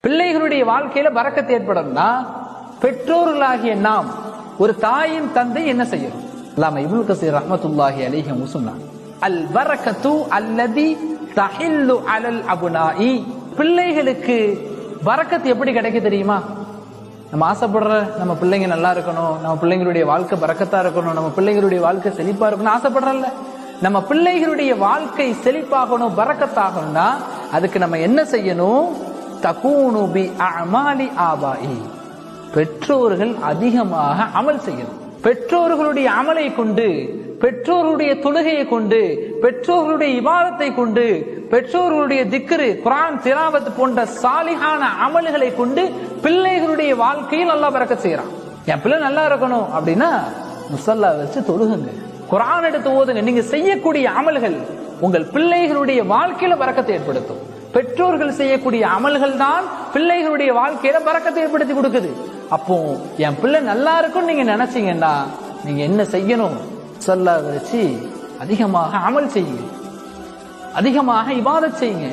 பிள்ளைகளுடைய வாழ்க்கையில பரக்கத்து ஏற்படணும்னா பெற்றோர்களாகிய நாம், ஒரு தாயின் தந்தை என்ன செய்யணும்? அல்லாமா இப்னு கஸீர் ரஹ்மத்துல்லாஹி அலைஹி சொன்னாங்க, அல் பரக்கத்து அல்லதி தஹில்லு அலல் அப்னாஇ. பிள்ளைகளுக்கு பரக்கத்து எப்படி கிடைக்க தெரியுமா? நம்ம ஆசைப்படுற நம்ம பிள்ளைங்க நல்லா இருக்கணும், நம்ம பிள்ளைங்களுடைய வாழ்க்கை பரக்கத்தா இருக்கணும், நம்ம பிள்ளைங்களுடைய வாழ்க்கை செழிப்பா இருக்கணும் ஆசைப்படுறல்ல. நம்ம பிள்ளைகளுடைய வாழ்க்கை செழிப்பாகணும், பரக்கத்தாகணும்னா அதுக்கு நம்ம என்ன செய்யணும்? தகூனு பி அமாலி ஆபாஇ. பெற்றோர்கள் அதிகமாக அமல் செய்யணும். பெற்றோர்களுடைய அமலை கொண்டு, பெற்றோர்களுடைய தொழுகையை கொண்டு, பெற்றோர்களுடைய இபாதத்தை கொண்டு, பெற்றோர்களுடைய திக்ரு, குர்ஆன் திலாவத் போன்ற சாலிஹான அமல்களை கொண்டு பிள்ளைகளுடைய வாழ்க்கையில் அல்லாஹ் பரக்கத் செய்யறான். என் பிள்ளை நல்லா இருக்கணும் அப்படின்னா முஸல்லா வச்சு தொழுகுங்க, குர்ஆன் எடுத்து ஓதுங்க. நீங்க செய்யக்கூடிய அமல்கள் உங்கள் பிள்ளைகளுடைய வாழ்க்கையில பரக்கத்தை ஏற்படுத்தும். பெற்றோர்கள் செய்யக்கூடிய அமல்கள் தான் பிள்ளைகளுடைய வாழ்க்கையில பரக்கத்தை ஏற்படுத்தி கொடுக்குது. அப்போ என் பிள்ளை நல்லா இருக்கும் நீங்க நினைச்சீங்கன்னா நீங்க என்ன செய்யணும்? முஸல்லா வச்சு அதிகமாக அமல் செய்யுங்க, அதிகமாக இபாதத் செய்யுங்க.